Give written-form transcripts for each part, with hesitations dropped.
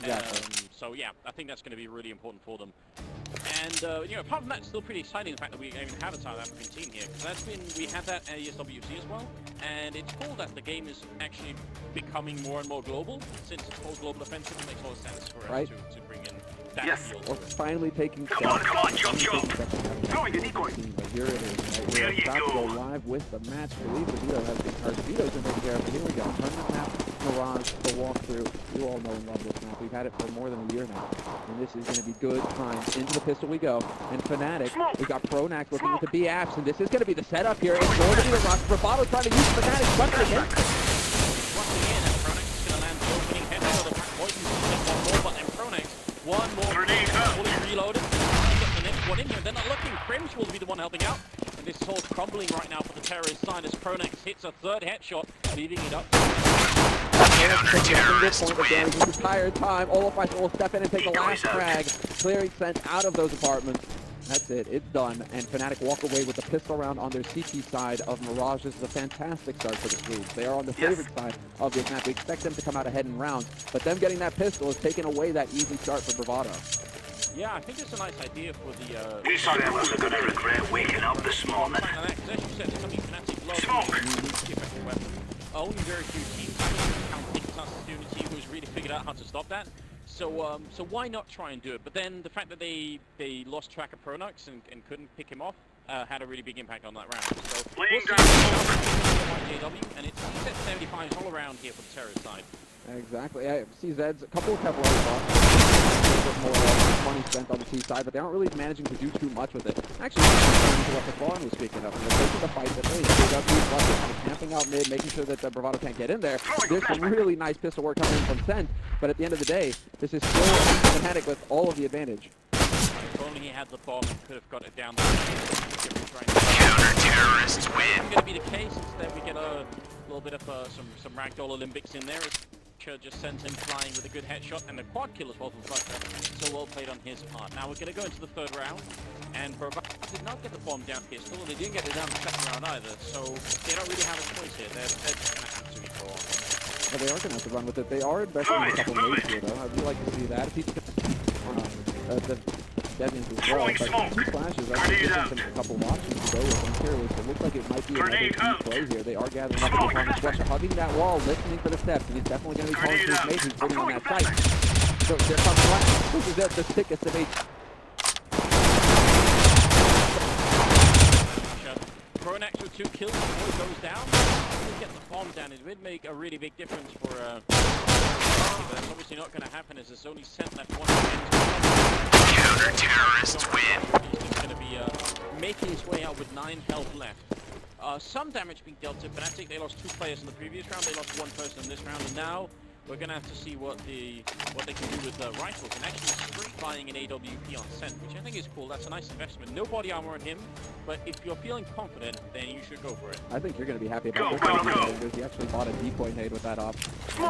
Exactly. So yeah, I think that's going to be really important for them. And you know, apart from that, it's still pretty exciting the fact that we even have a South African team here. Because that's been, we had that at ESWC as well, and it's cool that the game is actually becoming more and more global. Since it's called Global Offensive, it makes a lot of sense for us to bring in that feel. We're finally taking steps. Come on, jump. Throwing a decoy. But here it is. Right? We're about to go live with the match. I believe Bravado has been, or Bravato's been taken care of. But here we go. Tournament map, Mirage, the walkthrough. You all know and love this map. We've had it for more than a year now. And this is going to be good times. Into the pistol we go. And Fnatic, we've got Pronax looking at the B apps. And this is going to be the setup here. It's going to be the rush. Bravado trying to use Fnatic. Bunting in. Rushing in, and Pronax is going to land the opening headshot. The Poison one more, but then Pronax, one more. Fully reloaded. Get the next one in here. They're not looking. Crims will be the one helping out. And this is all crumbling right now for the terrorist side as Pronax hits a third headshot, leaving it up. Counter-terrorist point of damage this entire time. Olafeist will step in and take the last frag, clearing Scent out of those apartments. That's it. It's done. And Fnatic walk away with the pistol round on their CT side of Mirage. This is a fantastic start for the Swedes. They are on the favorite side of this map. We expect them to come out ahead in rounds, but them getting that pistol is taking away that easy start for Bravado. Yeah, I think it's a nice idea for the... These fellas are gonna regret waking up this morning. As you said, it's something Fnatic loves. Only very few teams count Unity who's really figured out how to stop that. So so why not try and do it? But then the fact that they lost track of Pronax and couldn't pick him off had a really big impact on that round. So we'll see JW, and it's set 75 all around here for the terrorist side. Exactly. Yeah, CZ's a couple of Kevlar shots, more money spent on the T side, but they aren't really managing to do too much with it. Actually, what the Fawn was speaking of, they're taking the fight that really JW kind of camping out mid, making sure that the Bravado can't get in there. There's some really nice pistol work coming in from Scent, but at the end of the day, this is still Fnatic with all of the advantage. If only he had the bomb and could have got it down there. Counter-terrorists win. It's going to be the case. Instead, we get a little bit of some ragdoll Olympics in there. Just sent him flying with a good headshot and a quad kill as well from Flutter. So well played on his part. Now we're going to go into the third round, and Bravado did not get the bomb down pistol, and they didn't get it down the second round either. So they don't really have a choice here. They're just going to have to go on. Well, they are going to have to run with it. They are investing in a couple of ways here, though. I would like to see that. If people the Deviants as well, but two flashes, I think there's a couple of options to go with. I'm curious. It looks like it might be another key play here. They are gathering up on the Fletcher, hugging that wall, listening for the steps, and he's definitely going to be calling to his mate who's sitting on that site. So there comes Flash. This is it, the sickest of each. Pronax with 2 kills before he goes down. He'll get the bomb down. It would make a really big difference for but that's obviously not going to happen as there's only Scent left one. Counter-terrorists win. He's just going to be making his way out with 9 health left. Some damage being dealt to Fnatic. They lost 2 players in the previous round. They lost 1 person in this round, and now we're going to have to see what they can do with rifles and actually street buying an AWP on Scent, which I think is cool. That's a nice investment. No body armor on him, but if you're feeling confident, then you should go for it. I think you're going to be happy about this because he actually bought a decoy nade with that op.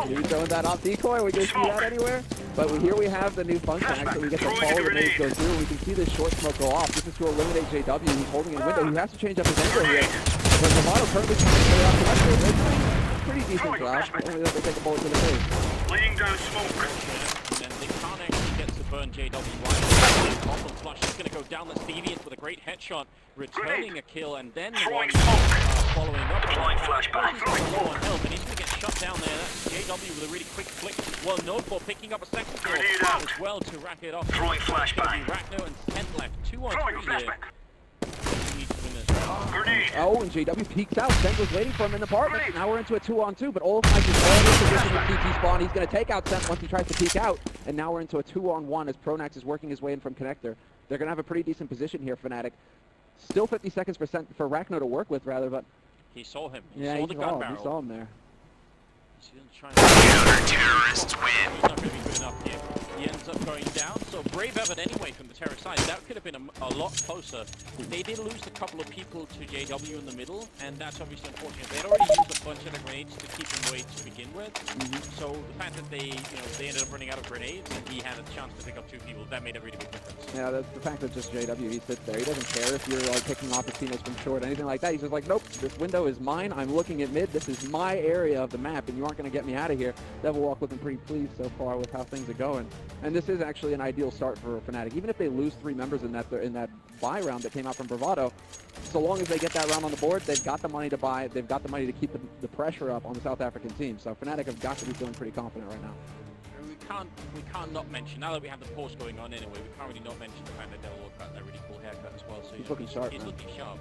He was throwing that off decoy. Are we going to see that anywhere? But here we have the new function. Actually, we get to follow the nades go through. We can see this short smoke go off. This is to eliminate JW. He's holding in window. He has to change up his angle here. But Bravado currently trying to play off the left. Pretty decent job. Only that they take a bullet to the face. Laying down smoke. And they can't actually get to burn JW right. Awesome flush. He's going to go down the Deviant with a great headshot, returning a kill, and then one following up. Flying flashback. Low on health, and he's going to get shot down there. That's JW with a really quick flick. Well known for picking up a second kill as well to rack it off. Throwing flashbang. Ragno and Scent left. 2 on 3 here. Oh, and JW peeks out. Scent was waiting for him in the apartment. Now we're into a 2-on-2, but Olafeist is already in position with CT spawn. He's going to take out Scent once he tries to peek out. And now we're into a 2-on-1 as Pronax is working his way in from Connector. They're going to have a pretty decent position here, Fnatic. Still 50 seconds for Ragno to work with, rather, but... He saw him. He saw him there. Counter-terrorists win. He's not going to be good enough here. He ends ends up going down. So brave effort anyway from the Terra side. That could have been a lot closer. They did lose a couple of people to JW in the middle, and that's obviously unfortunate. They had already used a bunch of the grenades to keep him away to begin with. So the fact that they ended up running out of grenades and he had a chance to pick up 2 people, that made a really big difference. Yeah, the fact that just JW, he sits there. He doesn't care if you're like picking off his teammates from short, anything like that. He's just like, nope, this window is mine. I'm looking at mid. This is my area of the map, and you aren't going to get me out of here. Devil Walk looking pretty pleased so far with how things are going. And this is actually an ideal start for Fnatic. Even if they lose 3 members in that buy round that came out from Bravado, so long as they get that round on the board, they've got the money to buy. They've got the money to keep the pressure up on the South African team. So Fnatic have got to be feeling pretty confident right now. We can't not mention, now that we have the pause going on anyway, we can't really not mention the fact that Devil Walk got that really cool haircut as well. So he's looking sharp, He's man. looking sharp,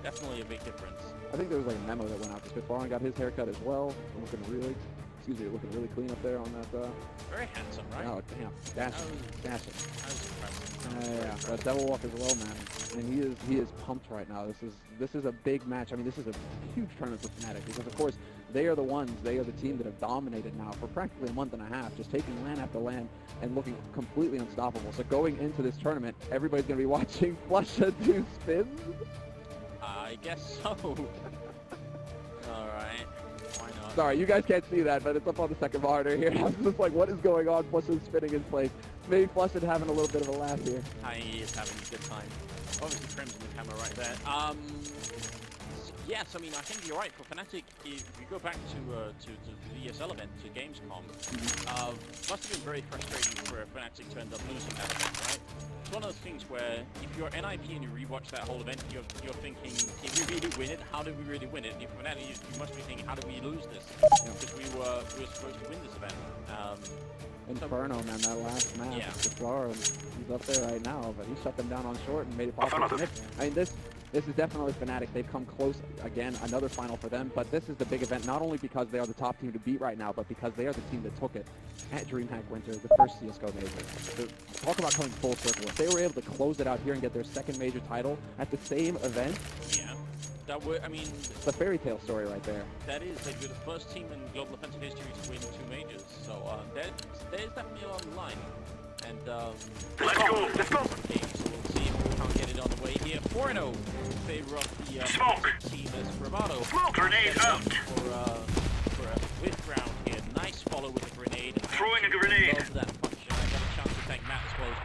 definitely a big difference. I think there was like a memo that went out to Spitfire and got his haircut as well. Looking really clean up there on that. Very handsome, right? Oh damn, dashing. That was impressive. Yeah, but Devil Walk as well, man. And he is pumped right now. This is a big match. I mean, this is a huge tournament for Fnatic because, of course, they are the team that have dominated now for practically a month and a half, just taking LAN after LAN and looking completely unstoppable. So going into this tournament, everybody's going to be watching Flusha do spins. I guess so. All right. Why not? Sorry, you guys can't see that, but it's up on the second monitor here. I'm just like, what is going on? Flusha's spinning in place. Maybe Flusha having a little bit of a laugh here. He is having a good time. Obviously, Crimson the camera right there. Yes, I mean, I think you're right. For Fnatic, if you go back to the ESL event, to Gamescom, must have been very frustrating for Fnatic to end up losing that event, right? It's one of those things where if you're NIP and you rewatch that whole event, you're thinking, did we really win it? How did we really win it? And if Fnatic, you must be thinking, how did we lose this? Because we were supposed to win this event. Inferno, man, that last match. Yeah. He's up there right now, but he shut them down on short and made it possible for Nick. I mean, this is definitely Fnatic. They've come close again, another final for them, but this is the big event, not only because they are the top team to beat right now, but because they are the team that took it at Dreamhack Winter, the first CSGO major. So, talk about coming full circle. If they were able to close it out here and get their second major title at the same event, yeah. That would, I mean, it's a fairy tale story right there. That is, they'd be the first team in global offensive history to win 2 majors. So there's definitely on the line. And Let's go. Okay, so we'll see if we can't get it on the way here. 4-0 in favor of the Smoke. team as Bravado. Grenade out. For a whiff round here. Nice follow with the grenade. Throwing a grenade. Love that function. I got a chance to thank Matt as well as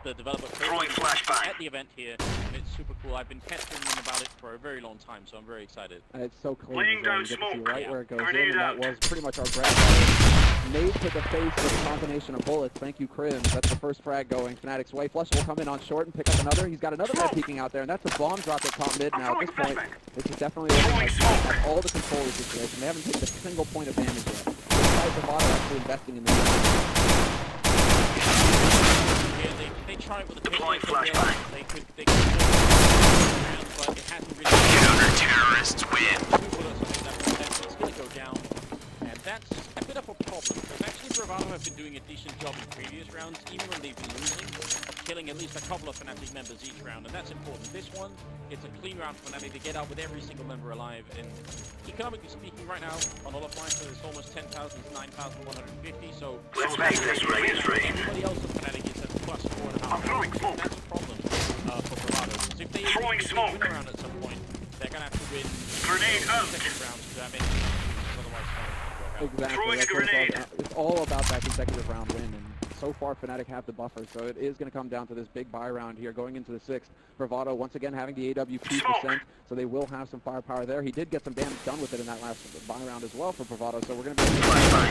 the developer Throwing flashbang. at the event here, and it's super cool. I've been pestering them about it for a very long time, so I'm very excited. And it's so clean. Laying as well. down You get to see smoke. right where it goes Grenade in, and out. that was pretty much our grab. Nade to the face with a combination of bullets. Thank you, Crims. That's the first frag going Fnatic's way. Flush will come in on short and pick up another. He's got another man peeking out there, and that's a bomb drop at top mid. Now, at this point, this is definitely a have all the control of the situation. They haven't taken a single point of damage yet. Despite Bravado actually investing in this. Yeah, they try it with a Deploying pistol, flashbang. They could around, but it hasn't really. Counter-terrorists win. 2 bullets, I think that's going to go down, and that's a bit of a problem. Because actually, Bravado have been doing a decent job in previous rounds, even when they've been losing, of killing at least a couple of Fnatic members each round, and that's important. This one, it's a clean round for Fnatic. They get out with every single member alive, and economically speaking, right now on all of Life, it's almost 10,000, 9,150. So Let's make this rain. everybody else in Fnatic is at plus 4.5. I'm throwing smoke. That's a problem for Bravado. So if they Throwing if they smoke. win around at some point, they're gonna have to win Grenade out. second rounds to have any chance, otherwise it's not gonna work out. Exactly. Throwing a That's what grenade. it's all about that consecutive round win, and so far Fnatic have the buffer, so it is going to come down to this big buy round here going into the 6th. Bravado once again having the AWP percent, so they will have some firepower there. He did get some damage done with it in that last buy round as well for Bravado, so we're going to be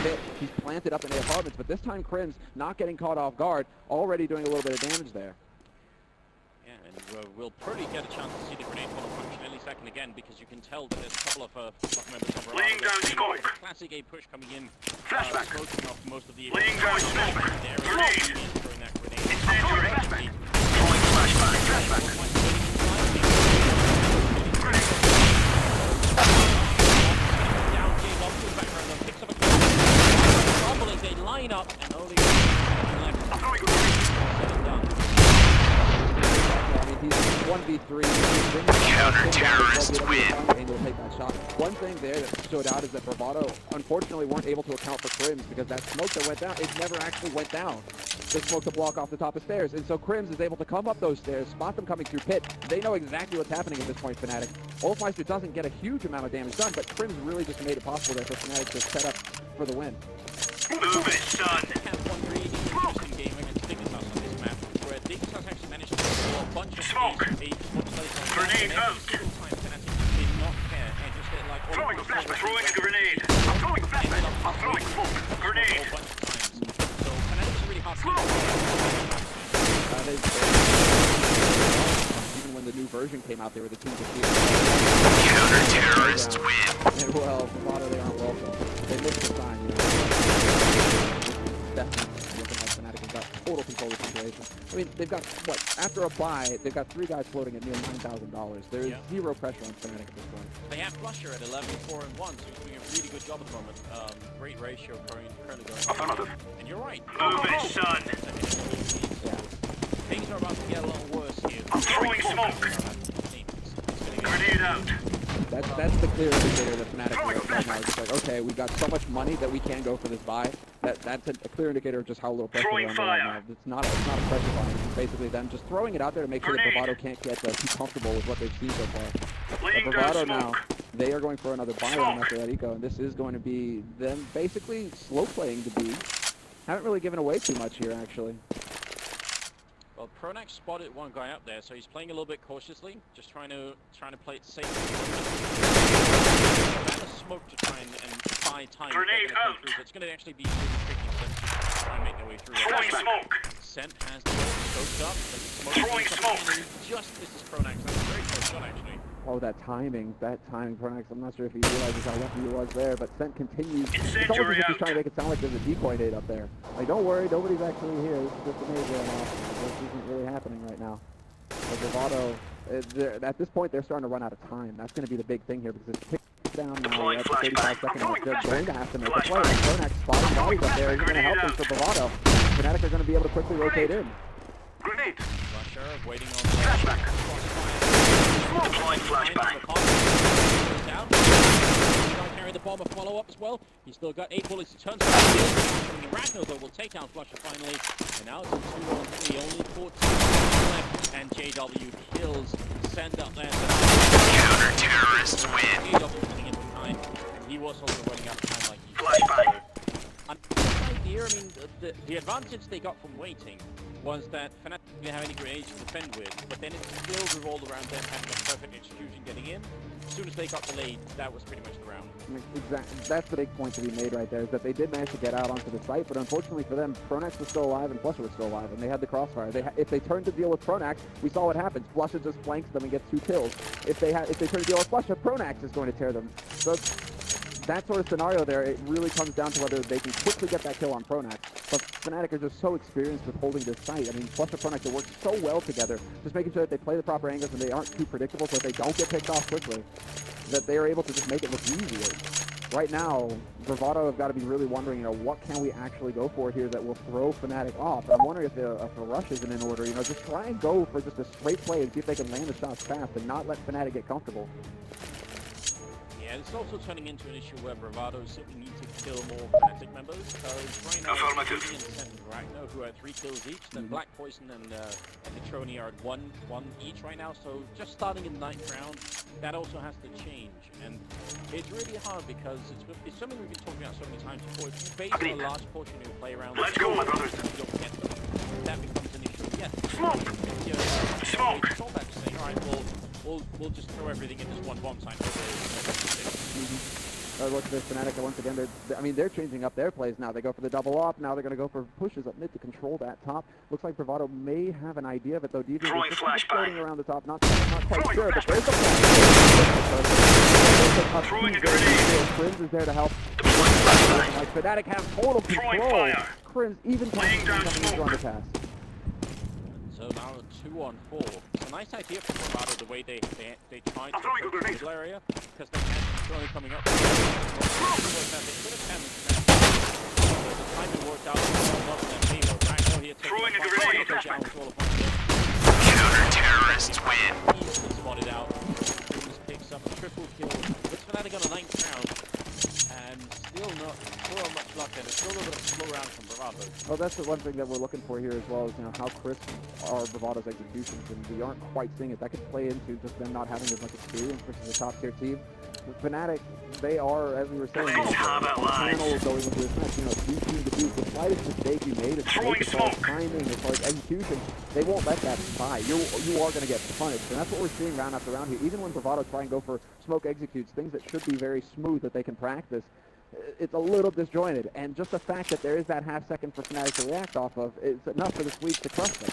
hit. He's planted up in the apartments, but this time Crims not getting caught off guard, already doing a little bit of damage there. Yeah, and we'll probably get a chance to see the grenade funnel function any second again, because you can tell that there's a couple of members of Bravado. Laying down smoke. Classic A push coming in. Flashback. Smoking off most of the Laying down smoke. there. Grenade. Throwing that grenade. It's dangerous. Throwing flashbang. Down Jay Bob to the background and picks up a crumble as they line up and only left. I'm throwing a grenade. I mean, he's 1v3. Counter-terrorists win. Able to take that shot. One thing there that stood out is that Bravado unfortunately weren't able to account for Crims because that smoke that went down, it never actually went down. the smoke to block off the top of stairs. And so Crims is able to come up those stairs, spot them coming through pit. They know exactly what's happening at this point, Fnatic. Olfmeister doesn't get a huge amount of damage done, but Crims really just made it possible there for Fnatic to set up for the win. Move it, son. They have one really interesting game against Dignitas on this map, where Dignitas actually managed to score a bunch of Smoke. Grenade out. Single time Fnatic did not care and just hit like all Throwing a of the flashbang. Throwing a grenade. I'm throwing a flashbang. I'm throwing smoke. a Grenade. whole bunch of times. So Fnatic's really hard to Even when the new version came out, they were the team to see it. Counter-terrorists win. And well, Bravado, they aren't welcome. They missed the sign, you know. Definitely looking like Fnatic has got total control of the situation. I mean, they've got, what, after a buy, they've got 3 guys floating at near $9,000. There is zero pressure on Fnatic at this point. They have Flusher at 11, 4, and 1, so he's doing a really good job at the moment. Great ratio currently going on. Affirmative. And you're right. Move it, son. Yeah. Things are about to get a little worse here. I'm throwing smoke. Grenade out. That's the clear indicator that Fnatic right now is just like, okay, we've got so much money that we can go for this buy. That's a clear indicator of just how little pressure they're under right now. It's not a pressure buy. It's basically them just throwing it out there to make sure that Bravado can't get too comfortable with what they've seen so far. But Bravado now, they are going for another buy round after that eco, and this is going to be them basically slow playing the B. Haven't really given away too much here, actually. Well, Pronax spotted one guy up there, so he's playing a little bit cautiously, just trying to play it safe. That is smoke to try and buy time. Grenade out. So it's going to actually be really tricky for them to try and make their way through. Throwing smoke. Scent has the scoped up. Throwing smoke. Just misses Pronax. That's a very close shot, actually. Oh, that timing, Pronax. I'm not sure if he realizes how lucky he was there, but Scent continues. It's almost as if he's trying to make it sound like there's a decoy nade up there. Like, don't worry, nobody's actually here. This is just a nade going off. This isn't really happening right now. But Bravado, at this point, they're starting to run out of time. That's going to be the big thing here because it's kicked down now at the 35-second mark. They're going to have to make a play. And Pronax spotting bodies up there. He's going to help them for Bravado. Fnatic are going to be able to quickly rotate in. Grenade. Flusher waiting on the Flashback. Deploying flashbang. Carry the bomb, a follow-up as well. He's still got 8 bullets to turn. Ragnar, though, will take down Flusher finally. And now it's a 2-on-3, only 14 left. And JW kills Send up there. Counter-terrorists win. JW running into time. And he was also running out of time like he Flashbang. And this idea, I mean, the advantage they got from waiting was that Fnatic didn't have any grenades to defend with, but then it still revolved around them having a perfect execution getting in. As soon as they got delayed, that was pretty much the round. Exactly. That's the big point to be made right there, is that they did manage to get out onto the site, but unfortunately for them, Pronax was still alive and Flusher was still alive, and they had the crossfire. If they turned to deal with Pronax, we saw what happens. Flusher just flanks them and gets 2 kills. If they turn to deal with Flusher, Pronax is going to tear them. So that sort of scenario there, it really comes down to whether they can quickly get that kill on Pronax. But Fnatic are just so experienced with holding this site. I mean, Flusher and Pronax, they work so well together, just making sure that they play the proper angles and they aren't too predictable so that they don't get picked off quickly, that they are able to just make it look easier. Right now, Bravado have got to be really wondering, what can we actually go for here that will throw Fnatic off? I'm wondering if a rush isn't in order, just try and go for just a straight play and see if they can land the shots fast and not let Fnatic get comfortable. Yeah, it's also turning into an issue where Bravado simply needs to kill more Fnatic members. Right now, Affirmative. And Ragnar, who are 3 kills each, then Black Poison and Netroni are at 1 each right now. So just starting in the 9th round, that also has to change. And it's really hard because it's something we've been talking about so many times before. If you base a large portion of your play around, Let's go, my brothers. You don't get them. That becomes an issue. Yeah. Smoke. Smoke. It's all about saying, all right, we'll just throw everything in this one bomb site. Look at this Fnatic once again. They're changing up their plays now. They go for the double off. Now they're going to go for pushes up mid to control that top. Looks like Bravado may have an idea of it though. Deviant is just floating around the top. Not quite sure, but there's a flash. Throwing a grenade. Crims is there to help. Like Fnatic have total control. Crims even coming on the pass. So now 2-on-4. It's a nice idea for Bravado the way they tried to throwing a approach grenade. the area because they had Netroni coming up. They could have damaged that. The timing worked out not in their favor. Ragnar here Throwing a grenade. Counter-terrorists win. Easily spotted out. Crims picks up a triple kill. Puts Fnatic on a 9th round. And still not will much luck, and it's still a little bit of a slow round from Bravado. Well, that's the one thing that we're looking for here as well, is how crisp are Bravado's executions, and we aren't quite seeing it. That could play into just them not having as much experience versus a top-tier team. Fnatic, they are, as we were saying, on channel going into this match, you team to do the slightest mistake you made, as far as timing, as far as execution, they won't let that by. You are going to get punished, and that's what we're seeing round after round here. Even when Bravado try and go for smoke executes, things that should be very smooth that they can practice, it's a little disjointed, and just the fact that there is that half second for Fnatic to react off of is enough for the Swedes to crush them.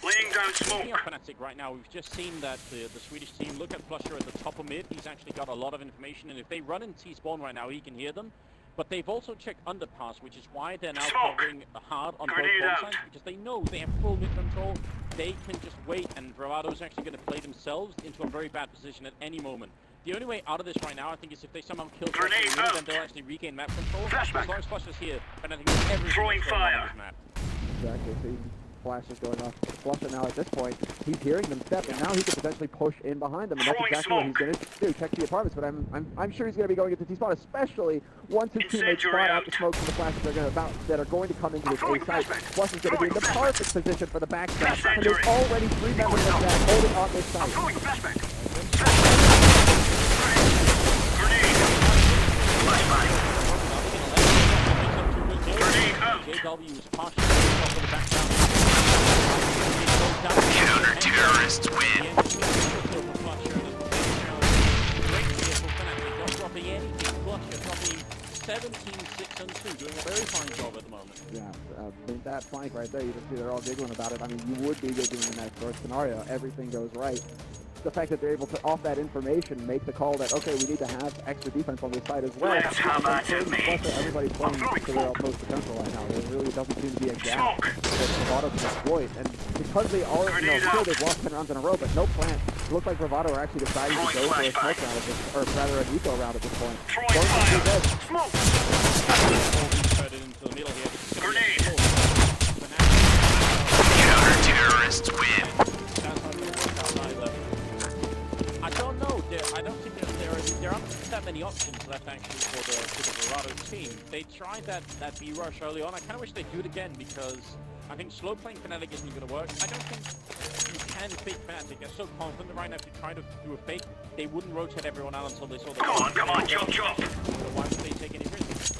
Laying down smoke. Speaking of Fnatic right now, we've just seen that the Swedish team, look at Flusher at the top of mid. He's actually got a lot of information, and if they run in T-spawn right now, he can hear them. But they've also checked underpass, which is why they're now covering hard on both bomb sides, because they know they have full mid control. They can just wait, and Bravado's actually going to play themselves into a very bad position at any moment. The only way out of this right now, I think, is if they somehow kill Flusher, then they'll actually regain map control. As long as Flusher's here, and I think everything Throwing fire on this map. Exactly. See, flashes going off. Flusher now at this point, he's hearing them step, and now he could potentially push in behind them, and that's exactly what he's going to do. Check the apartments, but I'm sure he's going to be going into T-spot, especially once his teammates spot out the smoke from the flashes that are going to come into this A site. Flusher's going to be in the perfect position for the backstab, and there's already 3 members of that holding on this site. JW is partially off of the background. Counter-terrorists win. Great vehicle Fnatic, not dropping anything. Flusher dropping 17-6-2, doing a very fine job at the moment. Yeah, that flank right there, you just see they're all giggling about it. I mean, you would be giggling in that sort of scenario. Everything goes right. The fact that they're able to, off that information, make the call that, okay, we need to have extra defense on this side as well. Everybody's playing to their utmost potential right now. There really doesn't seem to be a gap that Bravado can exploit. And because they are, sure, they've lost 10 rounds in a row, but no plan. It looks like Bravado are actually deciding to go for a smoke round at this, or rather an eco round at this point. Smoke. Into the middle here. Grenade. Counter-terrorists win. I don't know. I don't think there aren't that many options left actually for the Bravado team. They tried that B rush early on. I kind of wish they'd do it again, because I think slow playing Fnatic isn't going to work. I don't think you can fake Fnatic. They're so confident right now. If you try to do a fake, they wouldn't rotate everyone out until they saw the. Come on, chop. So why would they take any risks?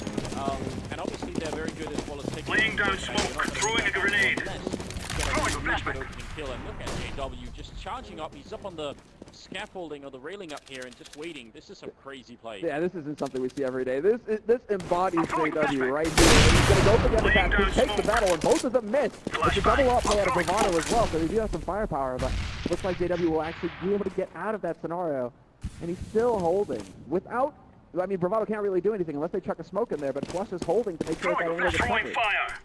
And obviously they're very good as well as taking. Laying down smoke. Throwing a grenade. Throwing a flashback. Kill, and look at JW just charging up. He's up on the scaffolding or the railing up here and just waiting. This is some crazy play. Yeah, this isn't something we see every day. This embodies JW right here. He's going to go for the attack. He takes the battle, and both of them miss. It's a double up play out of Bravado as well, so they do have some firepower, but looks like JW will actually be able to get out of that scenario, and he's still holding. Without, I mean, Bravado can't really do anything unless they chuck a smoke in there, but Flush is holding to make sure that angle gets covered. Fire.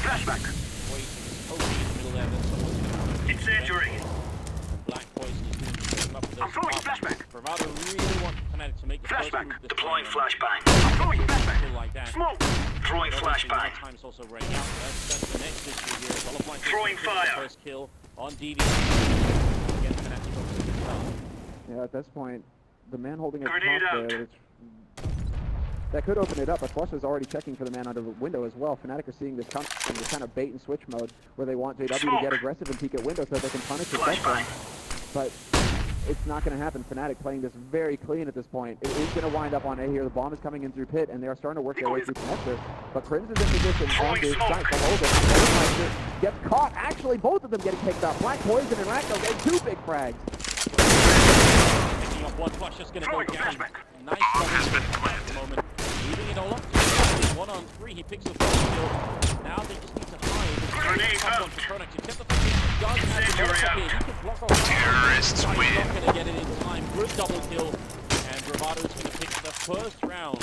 Flashback. Incendiary. Black Poison is doing up with I'm throwing flashback. Bravado really wants Fnatic to make the first move. Deploying flashbang. I'm throwing flashbang. Like that. Smoke. Throwing flashbang. Time's also running out. That's the next issue here. All of throwing fire. First kill on DD. Against Fnatic. Yeah, at this point, the man holding his Grenade top there, that could open it up, but Flush is already checking for the man under the window as well. Fnatic are seeing this kind of bait and switch mode where they want JW to get aggressive and peek at window so that they can punish his background. But it's not going to happen. Fnatic playing this very clean at this point. It is going to wind up on A here. The bomb is coming in through pit, and they are starting to work their way through connector. But Crimson is in position on this site to hold it. Gets caught. Actually, both of them getting picked up. Black Poison and Racno getting 2 big frags. Picking up one. Flush is going to go down. Nice has been planted. At the moment. Leaving it all up. 1-on-3. He picks up the kill. Now they just need to hide. Grenade out. Except the fact he does have to he can block off. Terrorists He's win. not going to get it in time. Good double kill. And Bravado is going to pick the first round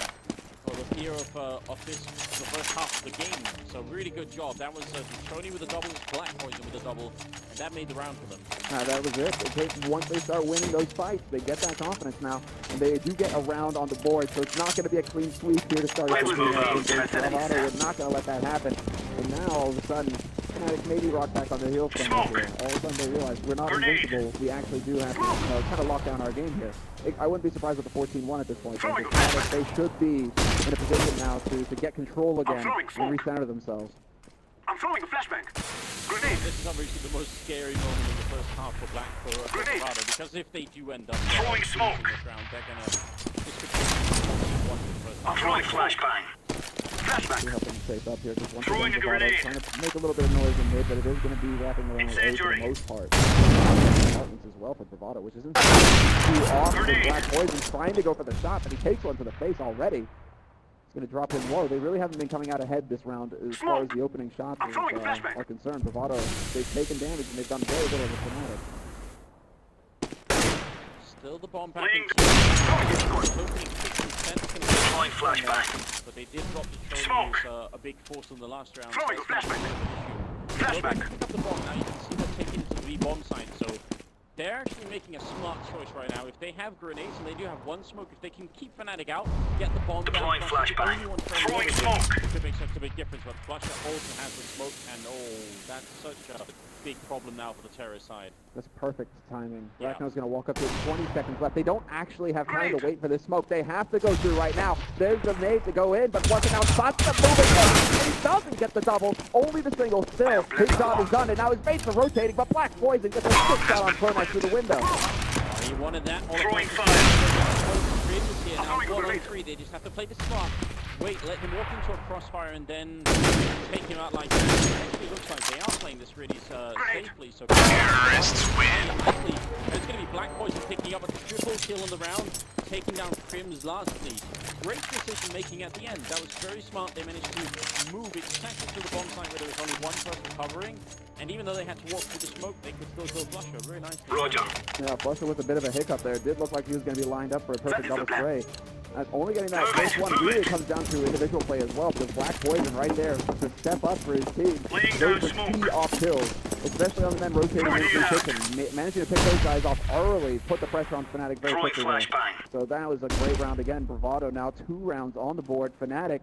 of the fear of this, the first half of the game. So really good job. That was Tony with a double, Black Poison with a double, and that made the round for them. That was it. Once they start winning those fights, they get that confidence now. and they do get a round on the board, so it's not going to be a clean sweep here to start. Bravado, we're not going to let that happen. And now, all of a sudden, Fnatic maybe rock back on their heels from here. All of a sudden, they realize we're not invincible. We actually do have to kind of lock down our game here. I wouldn't be surprised with the 14-1 at this point. They should be in a position now to get control again and recenter themselves. I'm throwing a flashbang. Grenade. This is obviously the most scary moment in the first half for Black for Bravado, because if they do end up throwing smoke this round, they're gonna. This could be one for the first I'm throwing flashbang. We help them shape up here. Just once Throwing again, a Bravado grenade. trying to make a little bit of noise in mid, but it is going to be wrapping around A for Incendiary. the most part. Apartments as well for Bravado, which isn't too off for Grenade. Black Poison, trying to go for the shot, but he takes one to the face already. It's going to drop him low. They really haven't been coming out ahead this round as far as the opening shots are concerned. Bravado, they've taken damage and they've done very little with Fnatic. Still the bomb back. Throwing flashbang. But they did drop the Smoke. a big force in the last round. Throwing That's flashbang. not an issue. Flashbang. Pick up the bomb now. You can see them taking it to the B-bomb side. So they're actually making a smart choice right now. If they have grenades and they do have one smoke, if they can keep Fnatic out, get the bomb Deploying down. flashbang. Throwing smoke. It could make such a big difference. But Flusher also has the smoke, and oh, that's such a big problem now for the terrorist side. That's perfect timing. Yeah. Bracknell's going to walk up to 20 seconds left. They don't actually have time to wait for this smoke. They have to go through right now. There's the nade to go in, but once it now spots the moving in, and he doesn't get the double. Only the single still. His job is done, and now his mates are rotating, but Black Poison gets a 6 shot on Fnatic through the window. You wanted that. All Throwing the fire. here now. throwing a 1 on grenade. 3. They just have to play the smart. Wait, let him walk into a crossfire and then take him out like that. It actually looks like they are playing this really safely. So Terrorists win. Likely, it's going to be Black Poison picking up a triple kill on the round, taking down Crim's lastly. Great decision making at the end. That was very smart. They managed to move exactly to the bomb site where there was only one person covering. And even though they had to walk through the smoke, they could still kill Flusher. Very nice. Roger. Yeah, Flusher with a bit of a hiccup there. It did look like he was going to be lined up for a perfect double spray. Only getting that first one really comes down to individual play as well, because Black Poison right there to step up for his team. Those were key off kills, especially on the men rotating into the kitchen. Managing to pick those guys off early, put the pressure on Fnatic very Throwing quickly. flashbang. So that was a great round again. Bravado now 2 rounds on the board. Fnatic,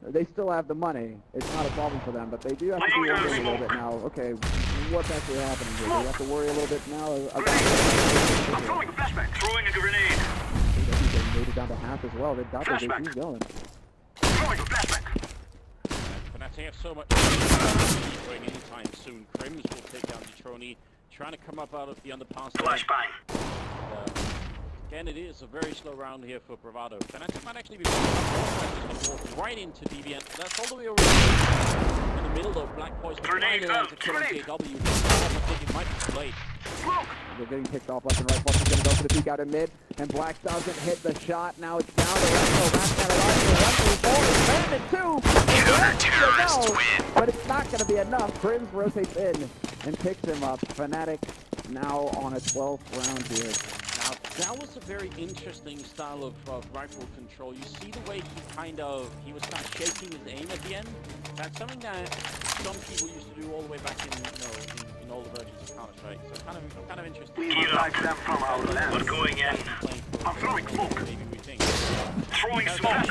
they still have the money. It's not a problem for them, but they do have to be worried a little bit now. Okay, what's actually happening here? We have to worry a little bit now I'm throwing a flashbang. Throwing a grenade. They made it down to half as well. They've got those issues going. Throwing a flashbang. Fnatic have so much going anytime soon. Crims will take down Detroni, trying to come up out of the underpass. Flashbang. Again, it is a very slow round here for Bravado. Fnatic might actually be right into Deviant. That's all the way over in the middle of Black Poison. Grenade out. To kill JW. I think it might be too late. Smoke. They're getting picked off left and right. Flush is going to go for the peek out in mid, and Black doesn't hit the shot. Now it's down to but it's not going to be enough. Crims rotates in and picks him up. Fnatic now on a 12th round here. Now, that was a very interesting style of rifle control. You see the way he was kind of shaking his aim at the end. That's something that some people used to do all the way back in, in all the versions of Counter-Strike. So kind of interesting. We like them from our land. We're going in. I'm throwing smoke. Maybe we think. Throwing smoke.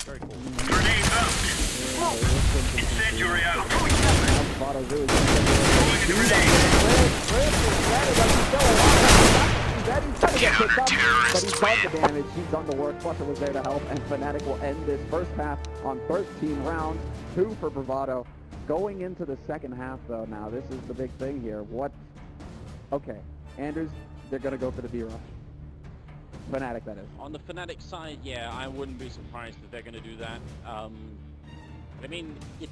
Very cool. Grenade out. Smoke. Incendiary out. Throwing Bravado's really Throwing a grenade. He's gonna get picked up, but he's done the damage, he's done the work. Flusher was there to help, and Fnatic will end this first half on 13 rounds, 2 for Bravado. Going into the second half, though, now this is the big thing here. Okay, Anders, they're gonna go for the B-Rush. Fnatic, that is. On the Fnatic side, yeah, I wouldn't be surprised if they're going to do that. I mean, it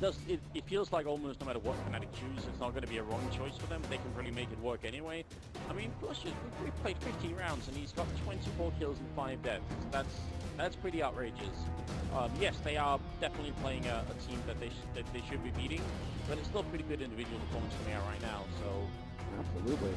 feels like almost no matter what Fnatic choose, it's not going to be a wrong choice for them. They can really make it work anyway. I mean, Flusher, we played 15 rounds and he's got 24 kills and 5 deaths. That's pretty outrageous. Yes, they are definitely playing a team that they should be beating, but it's still pretty good individual performance from here right now. So Absolutely.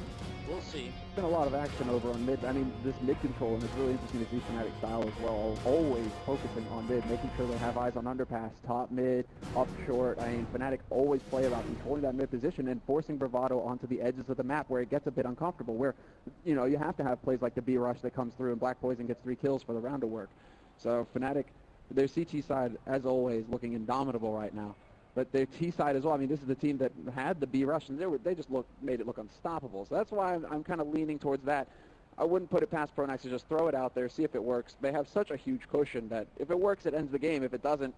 We'll see. Been a lot of action over on mid. I mean, this mid control, and it's really interesting to see Fnatic style as well. Always focusing on mid, making sure they have eyes on underpass, top mid, up short. I mean, Fnatic always play about controlling that mid position and forcing Bravado onto the edges of the map where it gets a bit uncomfortable, where, you know, you have to have plays like the B rush that comes through and Black Poison gets 3 kills for the round to work. So Fnatic, their CT side, as always, looking indomitable right now. But their T side as well. I mean, this is the team that had the B rush, and they just made it look unstoppable. So that's why I'm kind of leaning towards that. I wouldn't put it past Pronax to just throw it out there, see if it works. They have such a huge cushion that if it works, it ends the game. If it doesn't,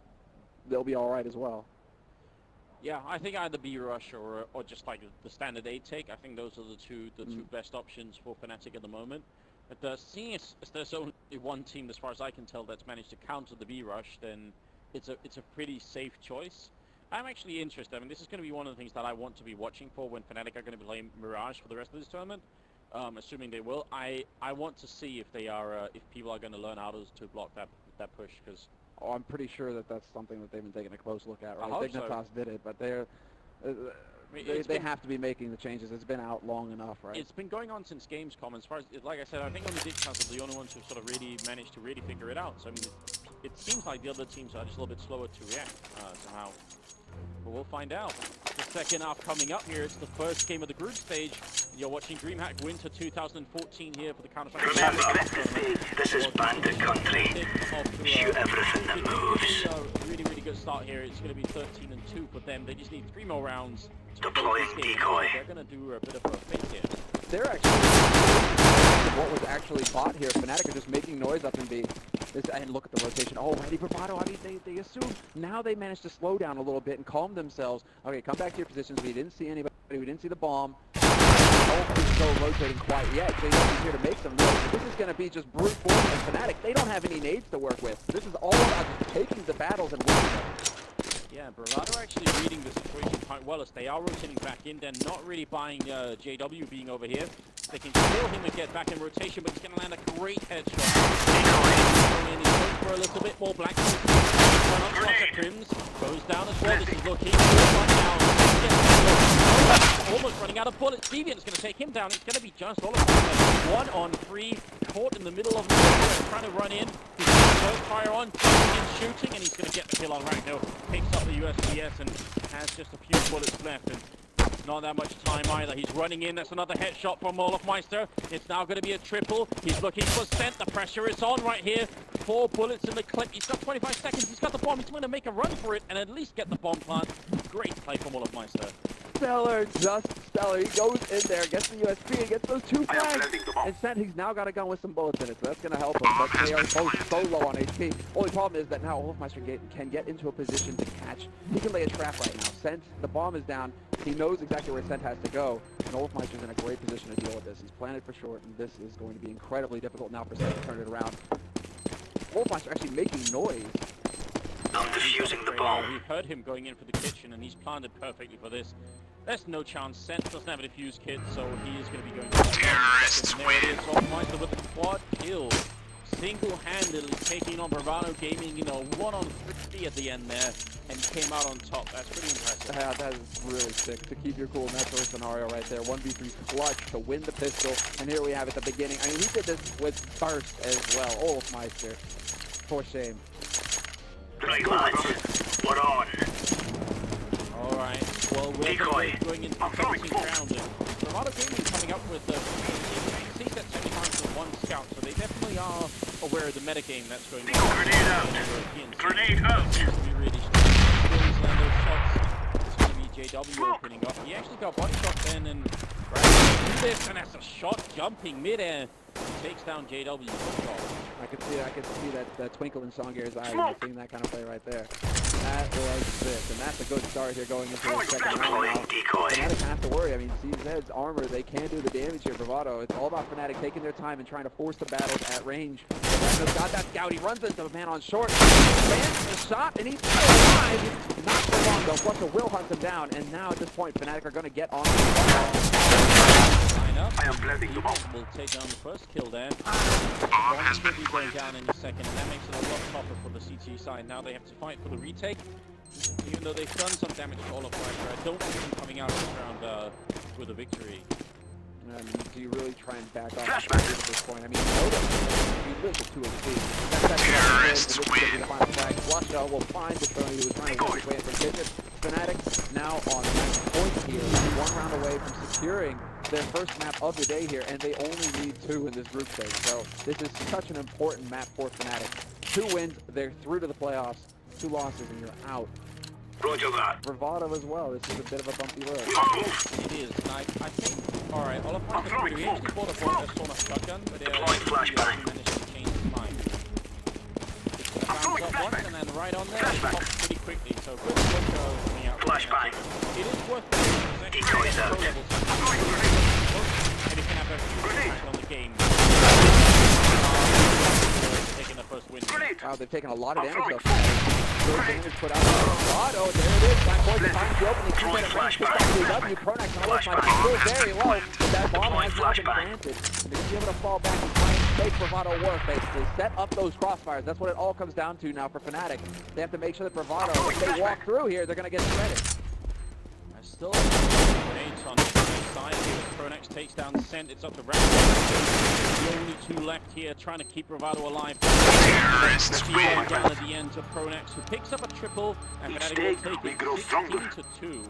they'll be all right as well. Yeah, I think either B rush or just like the standard A take. I think those are the two best options for Fnatic at the moment. But seeing as there's only one team, as far as I can tell, that's managed to counter the B rush, then it's a pretty safe choice. I'm actually interested. I mean, this is going to be one of the things that I want to be watching for when Fnatic are going to be playing Mirage for the rest of this tournament. Assuming they will, I want to see if they are, if people are going to learn how to block that push. Because I'm pretty sure that that's something that they've been taking a close look at. Right, Dignitas did it, but they have to be making the changes. It's been out long enough, right? It's been going on since Gamescom. As far as, like I said, I think only Dignitas are the only ones who sort of really managed to really figure it out. So I mean, it seems like the other teams are just a little bit slower to react somehow. But we'll find out. The second half coming up here. It's the first game of the group stage. You're watching Dreamhack Winter 2014 here for the Counter-Strike. Remember, this is bandit country. Shoot everything that moves. Really, really good start here. It's going to be 13-2 for them. They just need 3 more rounds. Deploying decoy. They're going to do a bit of a fake here. They're actually what was actually bought here. Fnatic are just making noise up in B. And look at the rotation. Already Bravado. I mean, they assume now they managed to slow down a little bit and calm themselves. Okay, come back to your positions. We didn't see anybody. We didn't see the bomb. Don't go rotating quite yet. JW's here to make some noise. This is going to be just brute force and Fnatic. They don't have any nades to work with. This is all about just taking the battles and winning them. Yeah, Bravado are actually reading the situation quite well as they are rotating back in. They're not really buying JW being over here. They can kill him and get back in rotation, but he's going to land a great headshot. He's going for a little bit more black. Crims goes down as well. This is looking right now. Almost running out of bullets. Deviant's going to take him down. It's going to be just all of them. 1-on-3, caught in the middle of nowhere, trying to run in. He's going to fire on, shooting, and he's going to get the kill on Ragnar. Picks up the USPS and has just a few bullets left. And not that much time either. He's running in. That's another headshot from Olofmeister. It's now going to be a triple. He's looking for Scent. The pressure is on right here. 4 bullets in the clip. He's got 25 seconds. He's got the bomb. He's going to make a run for it and at least get the bomb plant. Great play from Olofmeister. Stellar, just stellar. He goes in there, gets the USP, and gets those 2 flags. And Scent, he's now got a gun with some bullets in it, so that's going to help him. But they are both so low on HP. Only problem is that now Olofmeister can get into a position to catch. He can lay a trap right now. Scent, the bomb is down. He knows exactly where Scent has to go. And Olofmeister's in a great position to deal with this. He's planted for short, and this is going to be incredibly difficult now for Scent to turn it around. Olofmeister actually making noise. I'm defusing the bomb. We heard him going in for the kitchen, and he's planted perfectly for this. There's no chance. Scent doesn't have a defuse kit, so he is going to be going for terrorists win. Olofmeister with a quad kill. Single-handedly taking on Bravado Gaming, you know, 1-on-3 at the end there, and came out on top. That's pretty impressive. Yeah, that is really sick to keep your cool in that sort of scenario right there. 1v3 clutch to win the pistol, and here we have at the beginning. I mean, he did this with burst as well. Olofmeister, for shame. Right, lads, we're on. Alright, well, we're going into the 17th round, and Bravado Gaming coming up with you see that 70 rounds with 1 scout, so they definitely are aware of the metagame that's going on. Grenade out! Grenade out! Seems to be really strong. Land those shots. It's going to be JW opening up. He actually got 1 shot then, and do this, and that's a shot jumping mid-air. Takes down JW. I could see that twinkle in Songier's eye when seeing that kind of play right there. That was sick, and that's a good start here going into the second round now. Fnatic have to worry. I mean, CZ's armor, they can do the damage here. Bravado, it's all about Fnatic taking their time and trying to force the battles at range. Ragno's got that scout. He runs into a man on short. Lands the shot, and he's still alive. Not for long, though. Flusher will hunt him down, and now at this point, Fnatic are going to get on the I am planting the bomb. Will take down the first kill there. Bomb will be going down in a second, and that makes it a lot tougher for the CT side. Now they have to fight for the retake. Even though they've done some damage to Olofmeister, I don't see them coming out of this round with a victory. Do you really try and back off at this point? I mean, you live with 2 HP. That's the final flag. Flusha will find the Tony who was trying to work his way in from Digit. Fnatic now on match point here, 1 round away from securing their first map of the day here, and they only need 2 in this group stage. So this is such an important map for Fnatic. 2 wins, they're through to the playoffs. 2 losses, and you're out. Roger that. Bravado as well. This is a bit of a bumpy road. It is. I think. All right. All of my we actually bought a Sauna shotgun, but he managed to change his mind. Just gonna bounce off once and then right on there, it pops pretty quickly. So good Pocho coming out. Flashbang. It is worth it. Decoys out. Maybe can have a few impact on the game. Taking the first win. Wow, they've taken a lot of damage though. Good damage put out by Bravado. There it is. Black Boy to find the opening. Keep it at range. Push back to W. Pronax on the left side. Still very low. That bomb has not been planted. They're going to be able to fall back and try and make Bravado work, basically. Set up those crossfires. That's what it all comes down to now for Fnatic. They have to make sure that Bravado, if they walk through here, they're going to get credit. There's still grenades on the side here. Pronax takes down the scent. It's up to Raptor. The only 2 left here, trying to keep Bravado alive. Terrorists win. Down at the end to Pronax, who picks up a triple, and Fnatic will take it 16-2.